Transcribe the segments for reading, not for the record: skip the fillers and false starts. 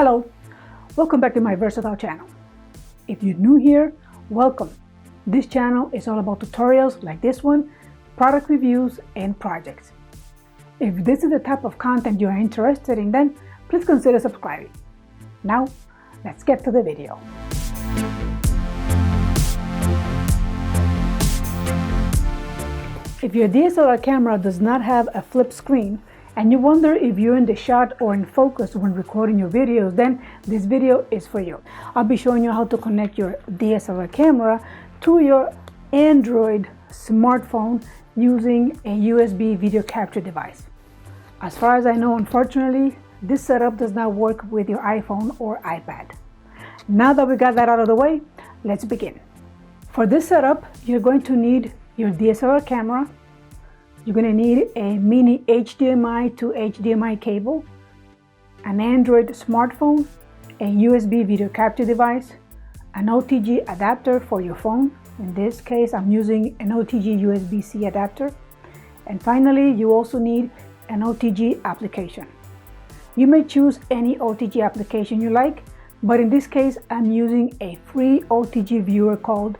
Hello, welcome back to my versatile channel. If you're new here, welcome. This channel is all about tutorials like this one, product reviews, and projects. If this is the type of content you are interested in, then please consider subscribing. Now, let's get to the video. If your DSLR camera does not have a flip screen, and you wonder if you're in the shot or in focus when recording your videos, then this video is for you. I'll be showing you how to connect your DSLR camera to your Android smartphone using a USB video capture device. As far as I know, unfortunately, this setup does not work with your iPhone or iPad. Now that we got that out of the way, let's begin. For this setup, you're going to need your DSLR camera. You're going to need a mini HDMI to HDMI cable, an Android smartphone, a USB video capture device, an OTG adapter for your phone. In this case, I'm using an OTG USB-C adapter. And finally, you also need an OTG application. You may choose any OTG application you like, but in this case, I'm using a free OTG viewer called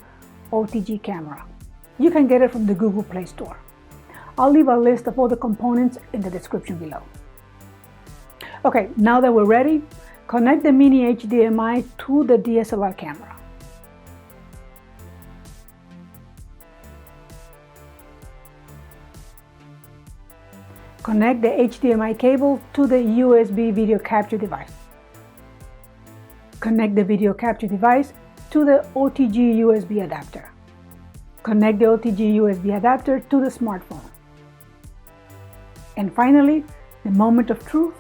OTG Camera. You can get it from the Google Play Store. I'll leave a list of all the components in the description below. Okay, now that we're ready, connect the mini HDMI to the DSLR camera. Connect the HDMI cable to the USB video capture device. Connect the video capture device to the OTG USB adapter. Connect the OTG USB adapter to the smartphone. And finally, the moment of truth,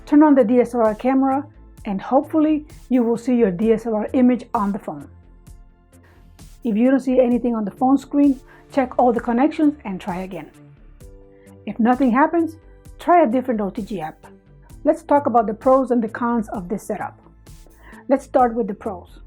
turn on the DSLR camera and hopefully you will see your DSLR image on the phone. If you don't see anything on the phone screen, check all the connections and try again. If nothing happens, try a different OTG app. Let's talk about the pros and the cons of this setup. Let's start with the pros.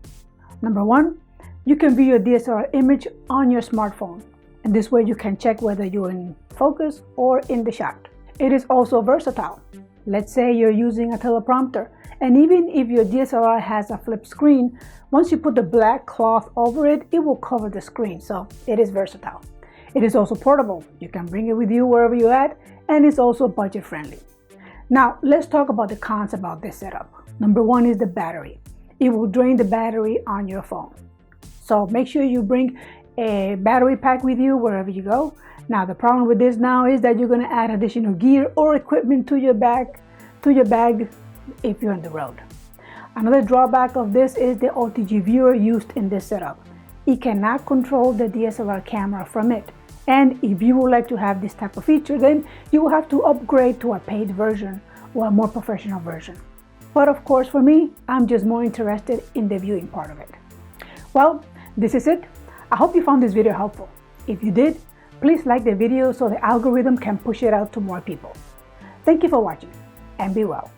Number one, you can view your DSLR image on your smartphone, and this way you can check whether you're in focus or in the shot. It is also versatile. Let's say you're using a teleprompter, and even if your DSLR has a flip screen, once you put the black cloth over it, it will cover the screen, so it is versatile. It is also portable. You can bring it with you wherever you're at, and it's also budget friendly. Now, let's talk about the cons about this setup. Number one is the battery. It will drain the battery on your phone. So make sure you bring a battery pack with you wherever you go. Now, the problem with this now is that you're going to add additional gear or equipment to your bag if you're on the road. Another drawback of this is the OTG viewer used in this setup. It cannot control the DSLR camera from it. And if you would like to have this type of feature, then you will have to upgrade to a paid version or a more professional version. But of course, for me, I'm just more interested in the viewing part of it. Well, this is it. I hope you found this video helpful. If you did, please like the video so the algorithm can push it out to more people. Thank you for watching, and be well.